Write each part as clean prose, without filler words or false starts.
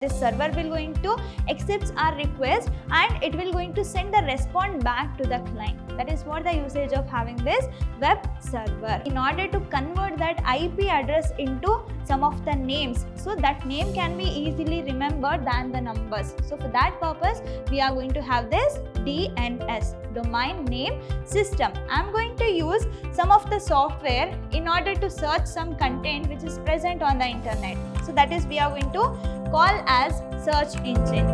This server will going to accept our request and it will going to send the response back to the client. That is what the usage of having this web server. In order to convert that IP address into some of the names, so that name can be easily remembered than the numbers. So for that purpose, we are going to have this DNS, domain name system. I am going to use some of the software in order to search some content which is present on the internet. So that is we are going to call as search engine.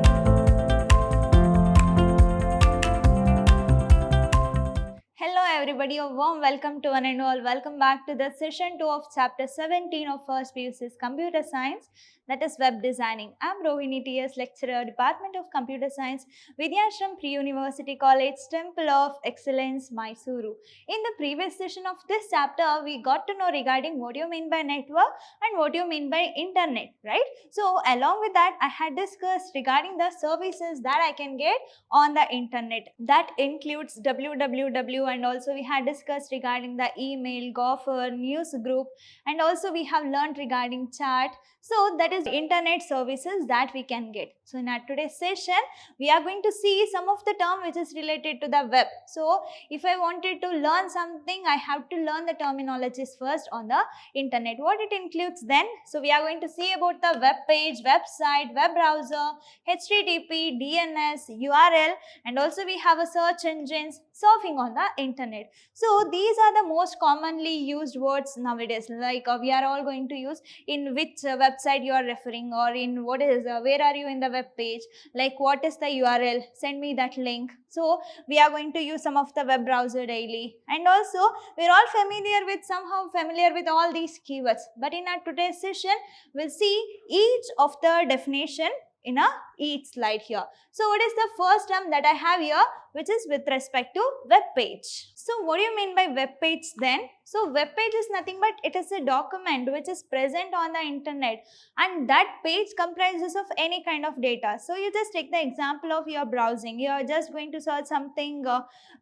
Hello everybody, a warm welcome to one and all. Welcome back to the session 2 of chapter 17 of first PUC's Computer Science, that is web designing. I am Rohini TS, lecturer, Department of Computer Science, Vidhyaashram Pre-University College, Temple of Excellence, Mysuru. In the previous session of this chapter, we got to know regarding what you mean by network and what you mean by internet, right? So along with that, I had discussed regarding the services that I can get on the internet. That includes www, and also we had discussed regarding the email, Gopher, news group, and also we have learned regarding chat. So that is internet services that we can get. So in our today's session, we are going to see some of the term which is related to the web. So if I wanted to learn something, I have to learn the terminologies first on the internet. What it includes then? So we are going to see about the web page, website, web browser, HTTP, DNS, URL, and also we have a search engines, surfing on the internet. So these are the most commonly used words nowadays, like we are all going to use in which website you are referring, or in what is where are you in the web page, like what is the URL, send me that link. So we are going to use some of the web browser daily, and also we are all somehow familiar with all these keywords, but in our today's session we'll see each of the definition in each slide here. So what is the first term that I have here, which is with respect to web page. So what do you mean by web page then? So web page is nothing but it is a document which is present on the internet, and that page comprises of any kind of data. So you just take the example of your browsing. You are just going to search something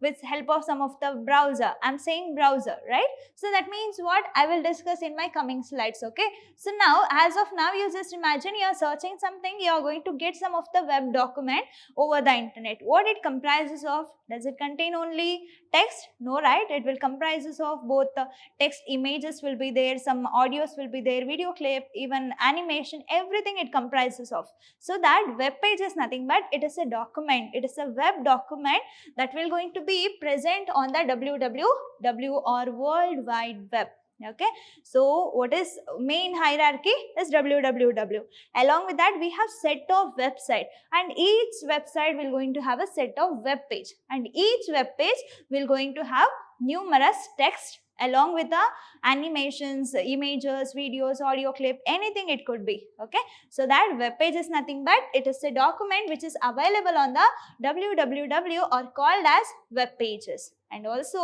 with help of some of the browser. I'm saying browser, right? So that means what I will discuss in my coming slides, okay? So now, as of now, you just imagine you are searching something, you are going to get some of the web document over the internet. What it comprises of? Does it contain only text? No, right? It will comprises of both the text, images will be there, some audios will be there, video clip, even animation, everything it comprises of. So that web page is nothing but it is a document. It is a web document that will going to be present on the www or World Wide Web. Okay, so what is main hierarchy is www. Along with that, we have set of website, and each website will going to have a set of web page, and each web page will going to have numerous text along with the animations, images, videos, audio clip, anything it could be. Okay, so that web page is nothing but it is a document which is available on the www or called as web pages. And also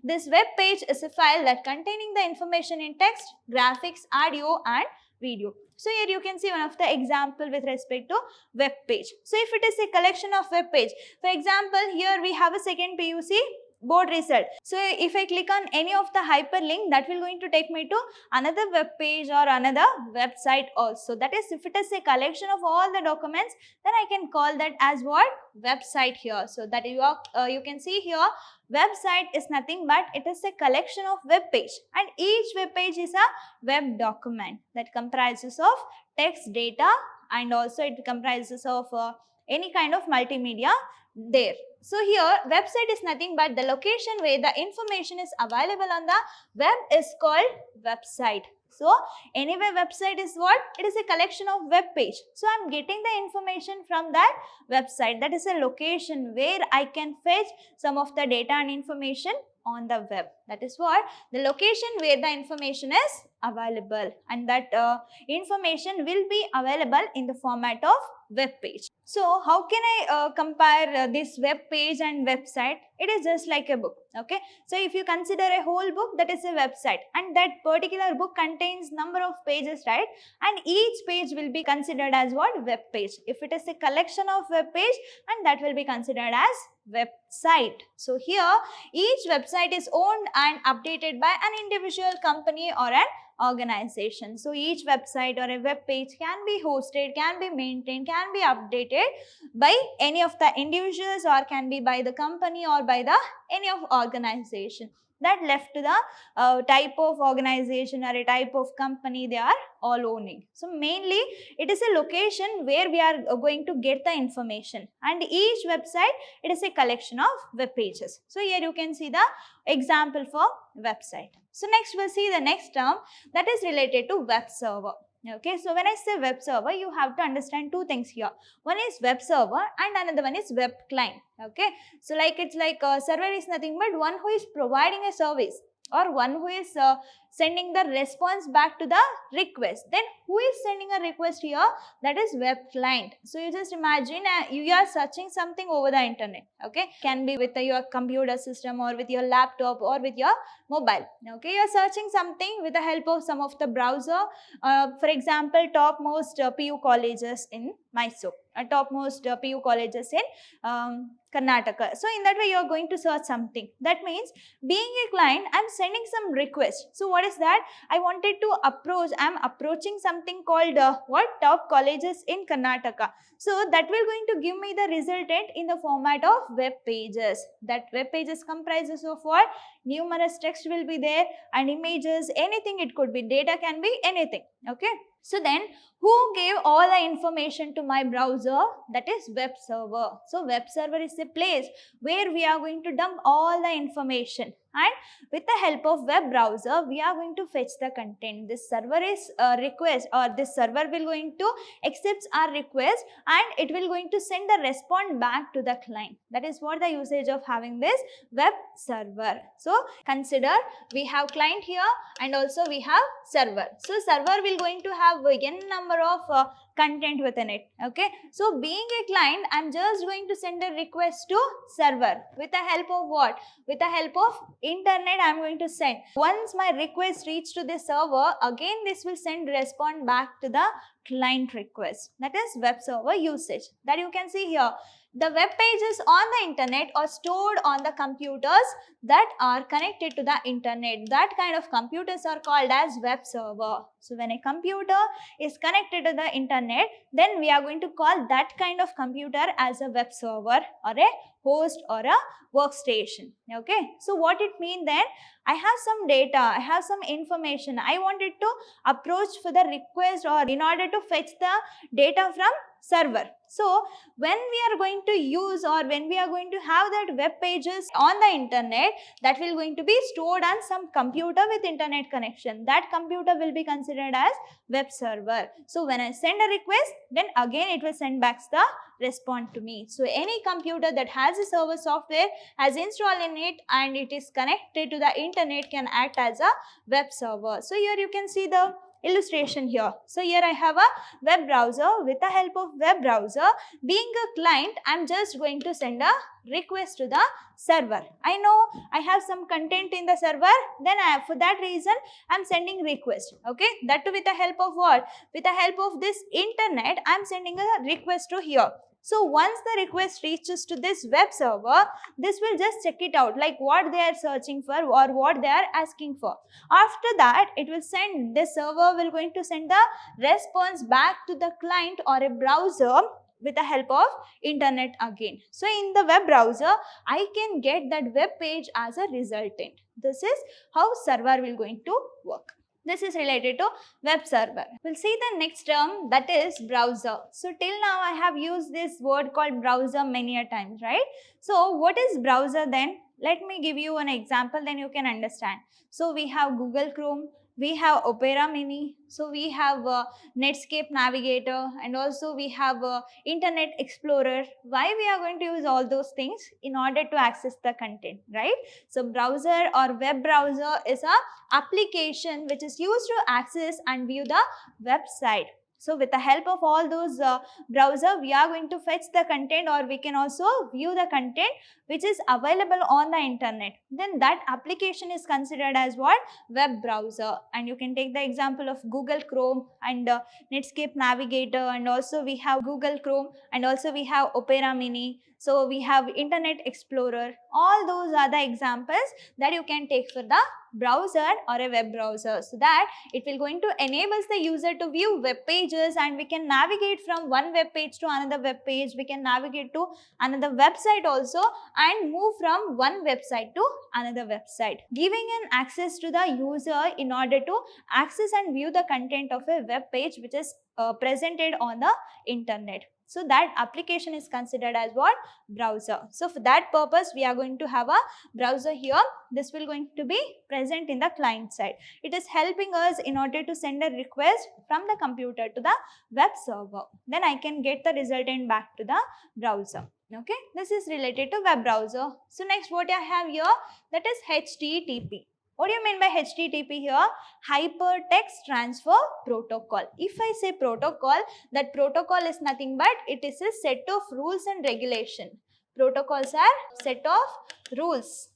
this web page is a file that containing the information in text, graphics, audio and video. So here you can see one of the example with respect to web page. So if it is a collection of web page, for example, here we have a second PUC board result. So if I click on any of the hyperlink, that will going to take me to another web page or another website also. That is, if it is a collection of all the documents, then I can call that as what? Website here. So that you can see here, website is nothing but it is a collection of web page, and each web page is a web document that comprises of text, data, and also it comprises of any kind of multimedia there. So here website is nothing but the location where the information is available on the web is called website. So anyway, website is what? It is a collection of web page. So I am getting the information from that website. That is a location where I can fetch some of the data and information on the web. That is what? The location where the information is available, and that information will be available in the format of web page. So how can I compare this web page and website? It is just like a book. Okay, so if you consider a whole book, that is a website, and that particular book contains number of pages, right? And each page will be considered as what? Web page. If it is a collection of web page, and that will be considered as website. So here each website is owned and updated by an individual company or an organization. So each website or a web page can be hosted, can be maintained, can be updated by any of the individuals, or can be by the company or by the any of organization. That left to the type of organization or a type of company they are all owning. So mainly it is a location where we are going to get the information, and each website, it is a collection of web pages. So here you can see the example for website. So next we'll see the next term that is related to web server. Okay, so when I say web server, you have to understand two things here. One is web server and another one is web client. Okay, so it's like a server is nothing but one who is providing a service, or one who is sending the response back to the request. Then who is sending a request here? That is web client. So you just imagine you are searching something over the internet. Okay, can be with your computer system or with your laptop or with your mobile. Okay, you are searching something with the help of some of the browser. For example, topmost PU colleges in Mysuru, topmost PU colleges in Karnataka. So in that way you are going to search something. That means being a client, I am sending some request. So what is that? I wanted to approach, I am approaching something called top colleges in Karnataka. So that will going to give me the resultant in the format of web pages. That web pages comprises of what? Numerous text will be there and images, anything it could be, data can be anything. Okay. So then who gave all the information to my browser? That is web server. So web server is a place where we are going to dump all the information, and with the help of web browser we are going to fetch the content. This server is a request, or this server will going to accept our request and it will going to send the response back to the client. That is what the usage of having this web server. So consider we have client here and also we have server. So server will going to have n number of content within it. Okay, so being a client, I'm just going to send a request to server with the help of what? With the help of internet I'm going to send. Once my request reach to the server, again this will send response back to the client request. That is web server usage. That you can see here. The web pages on the internet are stored on the computers that are connected to the internet. That kind of computers are called as web server. So when a computer is connected to the internet, then we are going to call that kind of computer as a web server or a host or a workstation. Okay, so what it means then? I have some data, I have some information, I wanted to approach for the request or in order to fetch the data from server. So when we are going to use or when we are going to have that web pages on the internet, that will going to be stored on some computer with internet connection. That computer will be considered as web server. So when I send a request, then again it will send back the response to me. So any computer that has a server software has installed in it and it is connected to the internet can act as a web server. So here you can see the illustration here. So here I have a web browser. With the help of web browser, being a client, I'm just going to send a request to the server. I know I have some content in the server, then for that reason I'm sending request. Okay, that too with the help of what? With the help of this internet, I'm sending a request to here. So once the request reaches to this web server, this will just check it out, like what they are searching for or what they are asking for. After that, it will send, this server will going to send the response back to the client or a browser with the help of internet again. So in the web browser, I can get that web page as a resultant. This is how server will going to work. This is related to web server. We'll see the next term, that is browser. So till now I have used this word called browser many a times, right? So what is browser then? Let me give you an example, then you can understand. So we have Google Chrome, we have Opera Mini, so we have Netscape Navigator, and also we have Internet Explorer. Why we are going to use all those things? In order to access the content, right? So browser or web browser is a application which is used to access and view the website. So with the help of all those browser, we are going to fetch the content, or we can also view the content which is available on the internet. Then that application is considered as what? Web browser. And you can take the example of Google Chrome and Netscape Navigator, and also we have Google Chrome and also we have Opera Mini. So we have Internet Explorer. All those are the examples that you can take for the browser or a web browser, so that it will going to enables the user to view web pages, and we can navigate from one web page to another web page. We can navigate to another website also and move from one website to another website, giving an access to the user in order to access and view the content of a web page which is presented on the internet. So that application is considered as what? Browser. So for that purpose, we are going to have a browser here. This will going to be present in the client side. It is helping us in order to send a request from the computer to the web server. Then I can get the resultant back to the browser. Okay, this is related to web browser. So next what I have here, that is HTTP. What do you mean by HTTP here? Hypertext Transfer Protocol. If I say protocol, that protocol is nothing but it is a set of rules and regulation. Protocols are set of rules.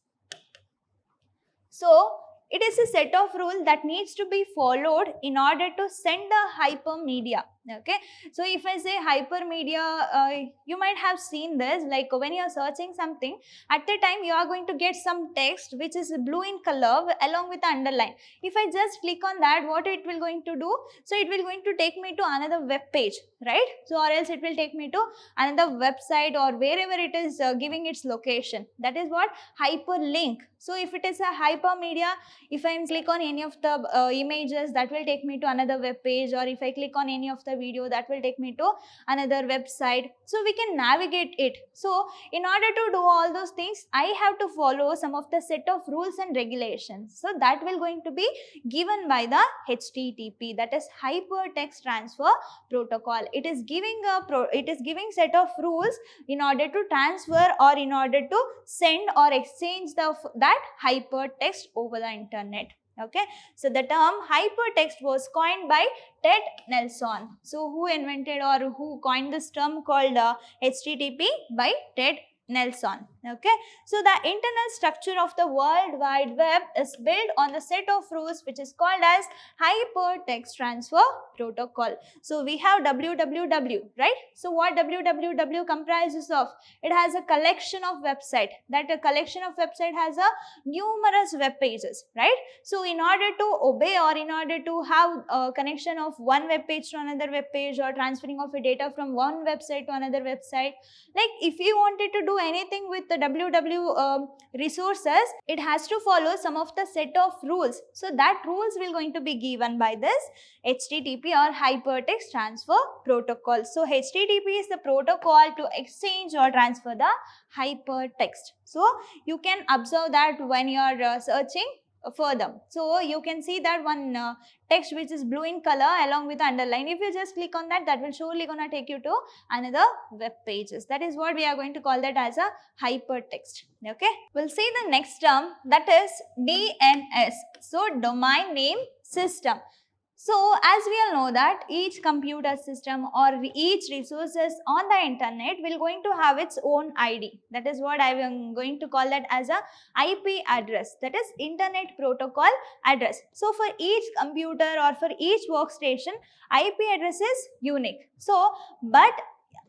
So it is a set of rules that needs to be followed in order to send the hypermedia. Okay, so if I say hypermedia, you might have seen this, like when you are searching something, at the time you are going to get some text which is blue in color along with the underline. If I just click on that, what it will going to do? So it will going to take me to another web page, right? So or else it will take me to another website or wherever it is giving its location. That is what hyperlink. So if it is a hypermedia, if I click on any of the images, that will take me to another web page, or if I click on any of the video, that will take me to another website. So we can navigate it. So in order to do all those things, I have to follow some of the set of rules and regulations. So that will going to be given by the HTTP, that is Hypertext Transfer Protocol. It is giving set of rules in order to transfer or in order to send or exchange that hypertext over the internet. Okay, so the term hypertext was coined by Ted Nelson. So who invented or who coined this term called HTTP? By Ted Nelson. Okay, so the internal structure of the World Wide Web is built on the set of rules which is called as Hypertext Transfer Protocol. So we have www, right? So what www comprises of? It has a collection of website. That a collection of website has a numerous web pages, right? So in order to obey or in order to have a connection of one web page to another web page, or transferring of a data from one website to another website, like if you wanted to do anything with the www resources, it has to follow some of the set of rules. So that rules will going to be given by this HTTP or Hypertext Transfer Protocol. So HTTP is the protocol to exchange or transfer the hypertext. So you can observe that when you are searching further. So you can see that one text which is blue in color along with the underline. If you just click on that, that will surely gonna take you to another web pages. That is what we are going to call that as a hypertext. Okay, we'll see the next term, that is DNS. So domain name system. So as we all know that each computer system or each resources on the internet will going to have its own ID. That is what I am going to call that as a IP address, that is Internet Protocol Address. So for each computer or for each workstation, IP address is unique. So but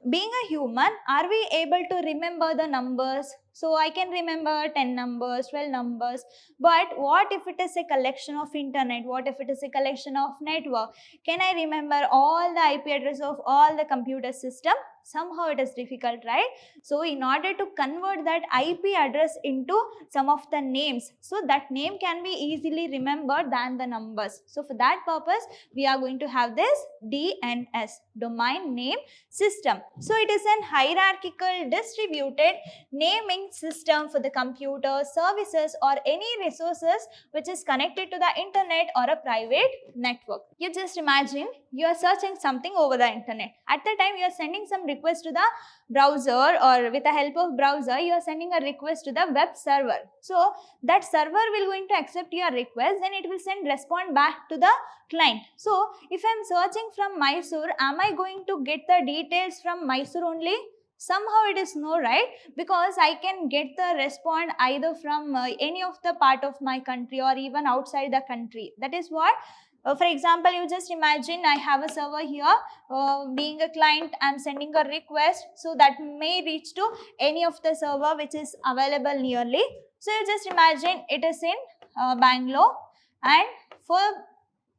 being a human, are we able to remember the numbers? So I can remember 10 numbers, 12 numbers, but what if it is a collection of internet? What if it is a collection of network? Can I remember all the IP address of all the computer system? Somehow it is difficult, right? So in order to convert that IP address into some of the names, so that name can be easily remembered than the numbers. So for that purpose, we are going to have this DNS, domain name system. So it is an hierarchical distributed naming system for the computer, services or any resources which is connected to the internet or a private network. You just imagine you are searching something over the internet. At the time you are sending some request to the browser, or with the help of browser you are sending a request to the web server. So that server will going to accept your request, then it will send respond back to the client. So if I am searching from Mysuru, am I going to get the details from Mysuru only? Somehow it is no, right? Because I can get the response either from any of the part of my country or even outside the country. That is what For example, you just imagine I have a server here, being a client, I am sending a request, so that may reach to any of the server which is available nearly. So you just imagine it is in Bangalore, and for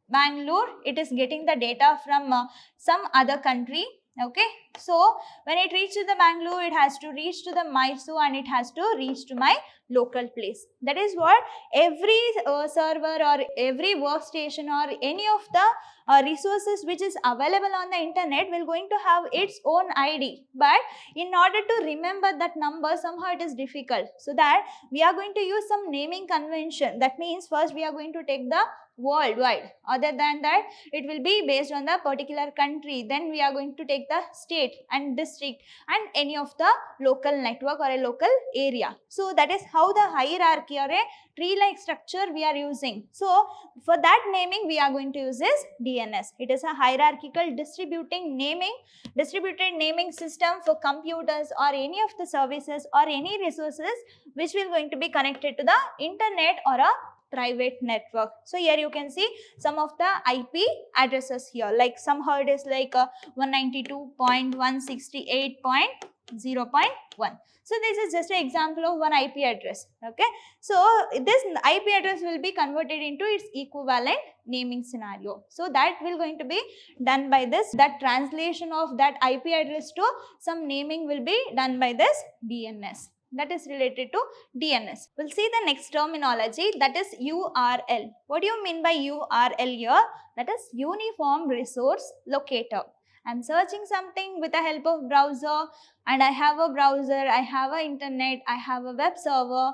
Bangalore it is getting the data from some other country. Okay, so when it reaches the Bangalore, it has to reach to the Mysuru and it has to reach to my local place. That is what every server or every workstation or any of the resources which is available on the internet will going to have its own ID. But in order to remember that number, somehow it is difficult. So that we are going to use some naming convention. That means first we are going to take the worldwide. Other than that, it will be based on the particular country. Then we are going to take the state and district and any of the local network or a local area. So that is how the hierarchy or a tree-like structure we are using. So for that naming, we are going to use this DNS. It is a hierarchical distributed naming system for computers or any of the services or any resources which will going to be connected to the internet or a private network. So here you can see some of the IP addresses here, like somehow it is like 192.168.0.1. So this is just an example of one IP address. Okay, so this IP address will be converted into its equivalent naming scenario. So that will going to be done by this. That translation of that IP address to some naming will be done by this DNS. That is related to DNS. We'll see the next terminology, that is URL. What do you mean by URL here? That is Uniform Resource Locator. I'm searching something with the help of browser, and I have a browser, I have a internet, I have a web server,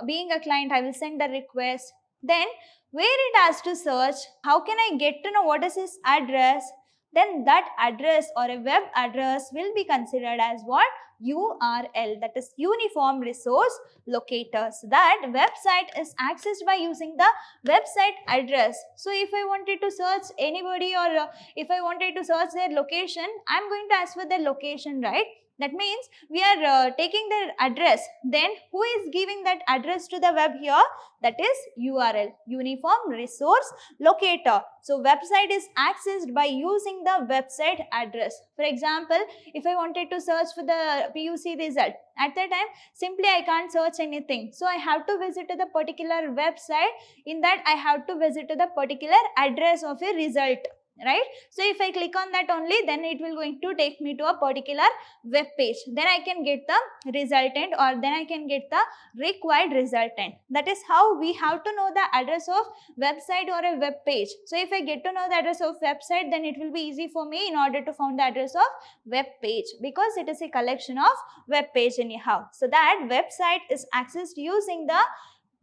being a client, I will send a request. Then where it has to search, how can I get to know what is its address? Then that address or a web address will be considered as what? URL, that is Uniform Resource Locator. So that website is accessed by using the website address. So if I wanted to search anybody or if I wanted to search their location, I am going to ask for their location, right? That means we are taking their address. Then who is giving that address to the web here? That is URL, Uniform Resource Locator. So website is accessed by using the website address. For example, if I wanted to search for the PUC result, at that time simply I can't search anything. So I have to visit to the particular website. In that I have to visit to the particular address of a result. Right? So if I click on that only, then it will going to take me to a particular web page. Then I can get the resultant, or then I can get the required resultant. That is how we have to know the address of website or a web page. So if I get to know the address of website, then it will be easy for me in order to find the address of web page, because it is a collection of web page anyhow. So that website is accessed using the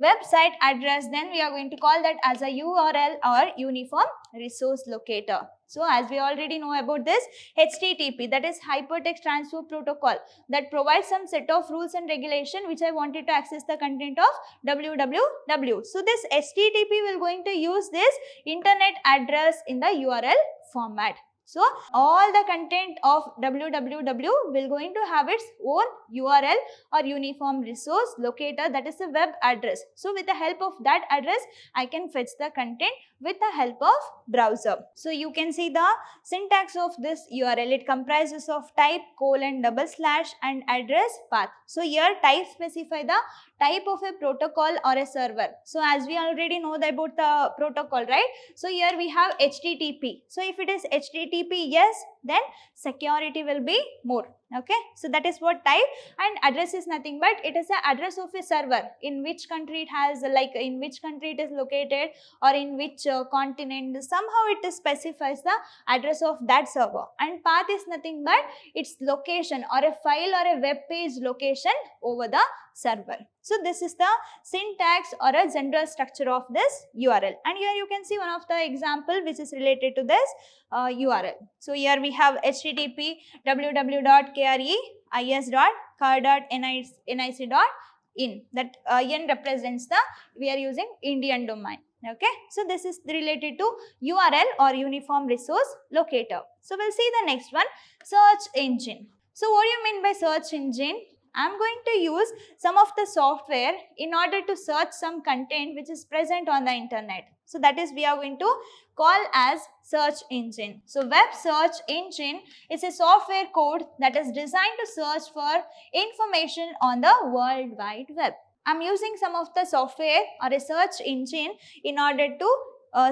website address, then we are going to call that as a URL or Uniform Resource Locator. So as we already know about this, HTTP, that is Hypertext Transfer Protocol, that provides some set of rules and regulation which I wanted to access the content of www. So this HTTP will going to use this internet address in the URL format. So all the content of www will going to have its own URL or Uniform Resource Locator, that is a web address. So with the help of that address, I can fetch the content with the help of browser. So you can see the syntax of this URL. It comprises of type, colon, / and address path. So here type specify the type of a protocol or a server. So as we already know about the protocol, right? So here we have HTTP. So if it is HTTP, yes, then security will be more. Okay, so that is what type, and address is nothing but it is the address of a server, in which country it has, like in which country it is located, or in which continent. Somehow it specifies the address of that server, and path is nothing but its location or a file or a web page location over the server. So this is the syntax or a general structure of this URL, and here you can see one of the example which is related to this URL. So here we have HTTP www.kreis.car.nic.in. That N represents the, we are using Indian domain. Okay, so this is related to URL or Uniform Resource Locator. So we'll see the next one, search engine. So what do you mean by search engine? I'm going to use some of the software in order to search some content which is present on the internet. So that is, we are going to called as search engine. So web search engine is a software code that is designed to search for information on the World Wide Web. I'm using some of the software or a search engine in order to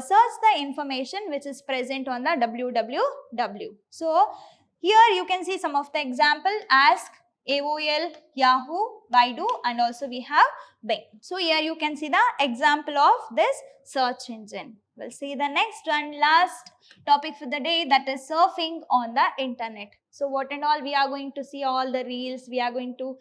search the information which is present on the www. So here you can see some of the example: Ask, AOL, Yahoo, Baidu, and also we have Bing. So here you can see the example of this search engine. We'll see the next one, last topic for the day, that is surfing on the internet. So what and all we are going to see, all the reels, we are going to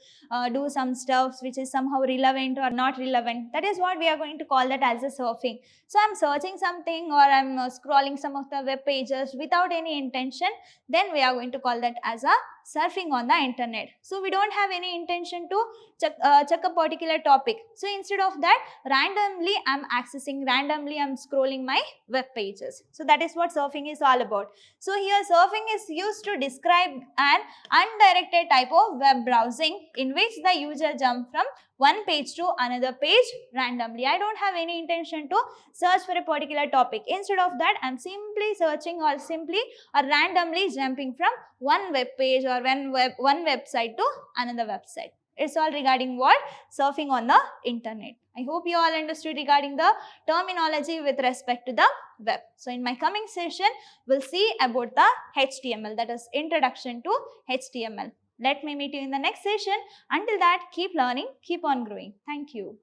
do some stuff which is somehow relevant or not relevant. That is what we are going to call that as a surfing. So I'm searching something or I'm scrolling some of the web pages without any intention, then we are going to call that as a surfing on the internet. So we don't have any intention to check a particular topic. So instead of that, randomly I'm accessing, randomly I'm scrolling my web pages. So that is what surfing is all about. So here surfing is used to describe an undirected type of web browsing in which the user jumps from one page to another page randomly. I don't have any intention to search for a particular topic. Instead of that, I'm simply searching or simply or randomly jumping from one web page or one website to another website. It's all regarding what? Surfing on the internet. I hope you all understood regarding the terminology with respect to the web. So in my coming session, we'll see about the HTML, that is introduction to HTML. Let me meet you in the next session. Until that, keep learning, keep on growing. Thank you.